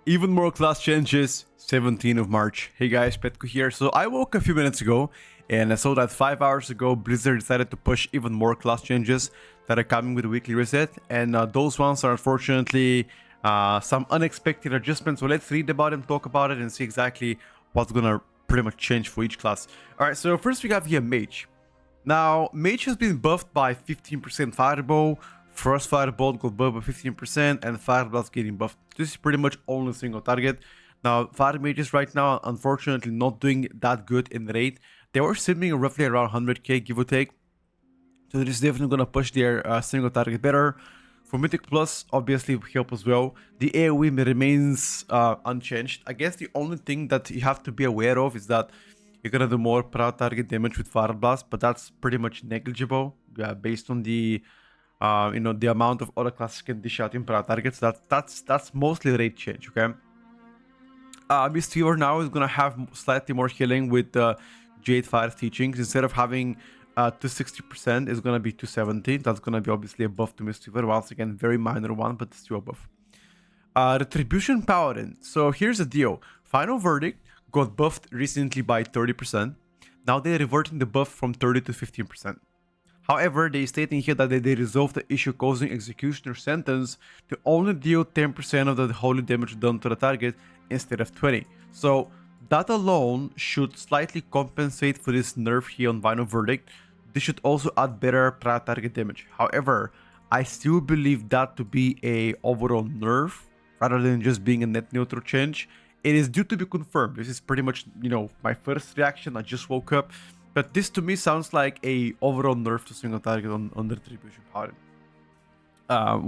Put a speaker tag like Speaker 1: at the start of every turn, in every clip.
Speaker 1: Even more class changes, 17th of March. Hey guys, Petko here. So I woke a few minutes ago and I saw that 5 hours ago Blizzard decided to push even more class changes that are coming with the weekly reset, and those ones are unfortunately some unexpected adjustments. So let's read about them, talk about it, and see exactly what's gonna pretty much change for each class. Alright, so first we have here Mage. Now, Mage has been buffed by 15% Fireball, Frost Firebolt got buffed by 15%, and Fire Blast getting buffed. This is pretty much only single target. Now, Fire Mages right now, unfortunately, not doing that good in rate. They were simming roughly around 100k, give or take. So this is definitely going to push their single target better. For Mythic Plus, obviously, help as well. The AoE remains unchanged. I guess the only thing that you have to be aware of is that you're going to do more proud target damage with Fire Blast, but that's pretty much negligible based on the the amount of other classes can dish out in proud targets. That's mostly rate change, okay? Mistweaver now is gonna have slightly more healing with the Jade Fire teachings. Instead of having 260%, it's gonna be 270. That's gonna be obviously a buff to Mistweaver. Once again, very minor one, but still a buff. Retribution Paladin. So here's the deal. Final Verdict got buffed recently by 30%. Now they're reverting the buff from 30 to 15%. However, they stating here that they resolved the issue causing executioner sentence to only deal 10% of the holy damage done to the target instead of 20. So that alone should slightly compensate for this nerf here on Final Verdict. This should also add better prior target damage. However, I still believe that to be a overall nerf rather than just being a net neutral change. It is due to be confirmed. This is pretty much, my first reaction. I just woke up. But this to me sounds like a overall nerf to single target on the Retribution Paladin.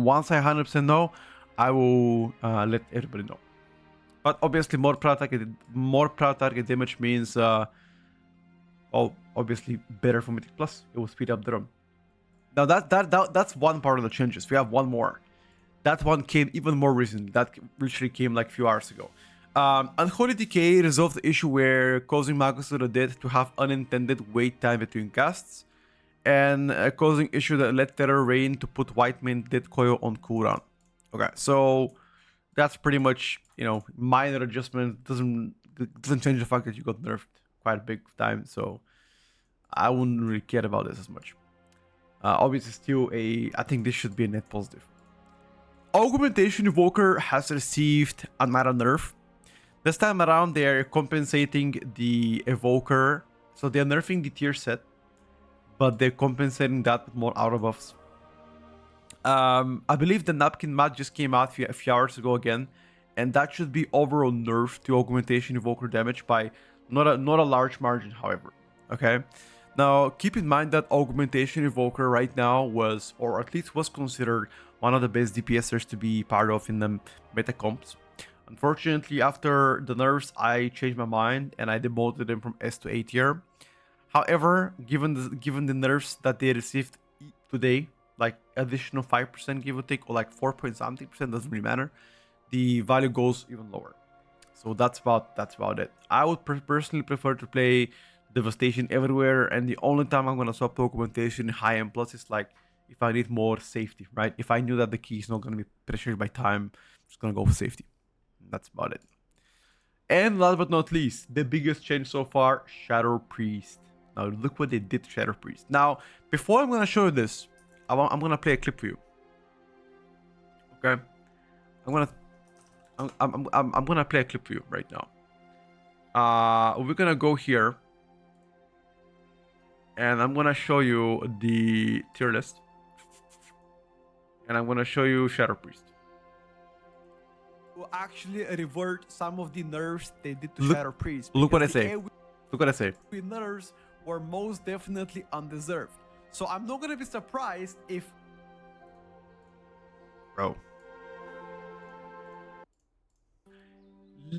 Speaker 1: Once I 100% know, I will let everybody know. But obviously, more proud target damage means, obviously better for Mythic Plus. It will speed up the run. Now that's one part of the changes. We have one more. That one came even more recently. That literally came like a few hours ago. Unholy DK resolved the issue where causing Magus of the Dead to have unintended wait time between casts, and causing issue that let Terror Rain to put White Mane Dead Coil on cooldown. Okay, so that's pretty much, minor adjustment. Doesn't change the fact that you got nerfed quite a big time, so I wouldn't really care about this as much. Obviously, still I think this should be a net positive. Augmentation Evoker has received another nerf. This time around, they're compensating the Evoker. So they're nerfing the tier set, but they're compensating that with more auto buffs. I believe the Napkin Mat just came out a few hours ago again, and that should be overall nerf to Augmentation Evoker damage by not a large margin, however. Okay. Now, keep in mind that Augmentation Evoker right now was, or at least was considered, one of the best DPSers to be part of in the meta comps. Unfortunately, after the nerfs, I changed my mind and I demoted them from S to A tier. However, given the nerfs that they received today, like additional 5% give or take, or like 4 point something percent, doesn't really matter, the value goes even lower. So that's about it. I would personally prefer to play Devastation everywhere, and the only time I'm gonna swap Augmentation high end plus is like if I need more safety, right? If I knew that the key is not gonna be pressured by time, I'm just gonna go for safety. That's about it. And last but not least, the biggest change so far, Shadow Priest. Now look what they did to Shadow Priest. Now, before I'm gonna show you this, I'm gonna play a clip for you. Okay, I'm gonna play a clip for you right now. We're gonna go here, and I'm gonna show you the tier list, and I'm gonna show you Shadow Priest. Will actually revert some of the nerfs they did to Shadow Priest. Look what I say. Look what I say. The nerfs were most definitely undeserved. So I'm not gonna be surprised if, bro,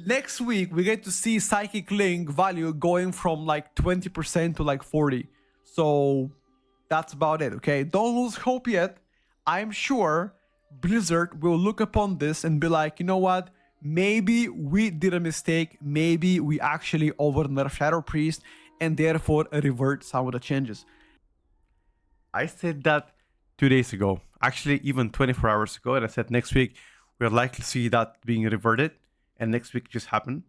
Speaker 1: next week we get to see Psychic Link value going from like 20% to like 40. So that's about it. Okay, don't lose hope yet. I'm sure Blizzard will look upon this and be like, you know what? Maybe we did a mistake. Maybe we actually over-nerfed Shadow Priest and therefore revert some of the changes. I said that 2 days ago, actually even 24 hours ago, and I said next week we're likely to see that being reverted. and next week just happened,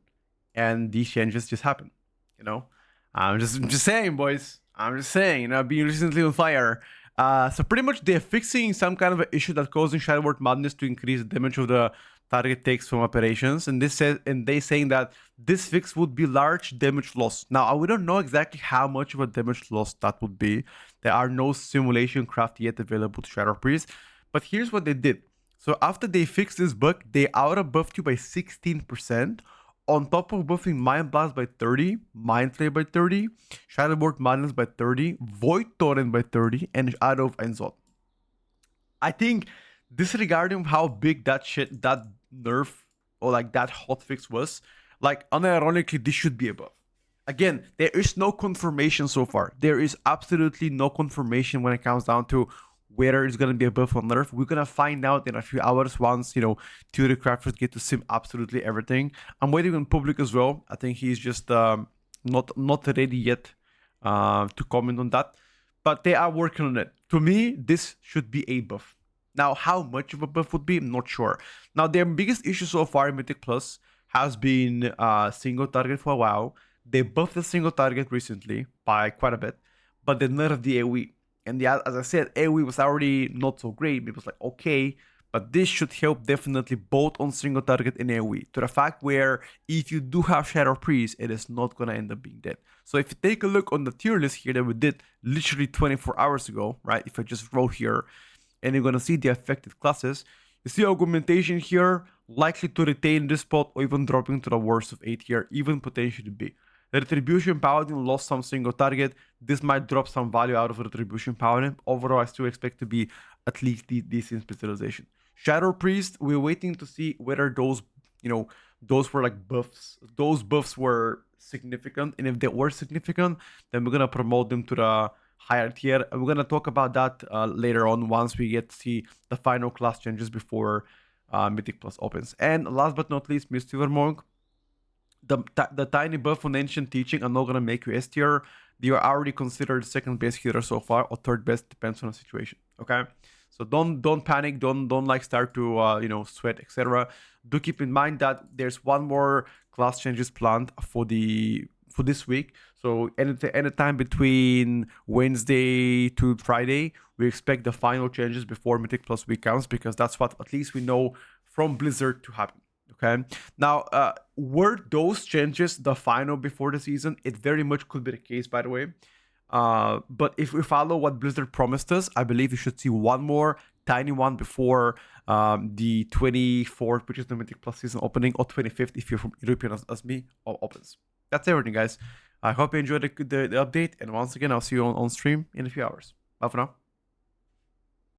Speaker 1: and these changes just happen. You know, I'm just saying, boys. I'm just saying. You know, being recently on fire. So pretty much they're fixing some kind of an issue that causing Shadow Word Madness to increase the damage of the target takes from operations, and they saying that this fix would be large damage loss. Now we don't know exactly how much of a damage loss that would be. There are no simulation craft yet available to Shadow Priest, but here's what they did. So after they fixed this bug, they outer buffed you by 16%, on top of buffing Mind Blast by 30, Mind Flare by 30, Shadow Word Madness by 30, Void Torrent by 30, and Shadow of Enzot. I think, disregarding how big that nerf or like that hotfix was, like unironically, this should be above. Again, there is no confirmation so far. There is absolutely no confirmation when it comes down to whether it's going to be a buff or nerf. We're going to find out in a few hours once, you know, Theory Crafters get to sim absolutely everything. I'm waiting on Public as well. I think he's just not ready yet to comment on that. But they are working on it. To me, this should be a buff. Now, how much of a buff would be, I'm not sure. Now, their biggest issue so far in Mythic Plus has been single target for a while. They buffed the single target recently by quite a bit, but they nerfed the AoE. And as I said, AoE was already not so great. It was like, okay, but this should help definitely both on single target and AoE. To the fact where if you do have Shadow Priest, it is not going to end up being dead. So if you take a look on the tier list here that we did literally 24 hours ago, right? If I just roll here, and you're going to see the affected classes, you see augmentation here, likely to retain this spot or even dropping to the worst of 8 here, even potentially B. The Retribution Paladin lost some single target. This might drop some value out of Retribution Paladin. Overall, I still expect to be at least decent specialization. Shadow Priest, we're waiting to see whether those, you know, those were like buffs. Those buffs were significant, and if they were significant, then we're gonna promote them to the higher tier. And we're gonna talk about that later on once we get to see the final class changes before Mythic Plus opens. And last but not least, Mystiver Monk. The tiny buff on Ancient Teaching are not gonna make you S tier. They are already considered second best healer so far, or third best, depends on the situation. Okay, so don't panic, don't like start to you know, sweat, etc. Do keep in mind that there's one more class changes planned for this week. So anytime between Wednesday to Friday, we expect the final changes before Mythic Plus week comes, because that's what at least we know from Blizzard to happen. Okay, now were those changes the final before the season? It very much could be the case, by the way. But if we follow what Blizzard promised us, I believe we should see one more tiny one before the 24th, which is the Mythic Plus season opening, or 25th if you're from European as me, opens. That's everything, guys. I hope you enjoyed the update, and once again, I'll see you on stream in a few hours. Bye for now.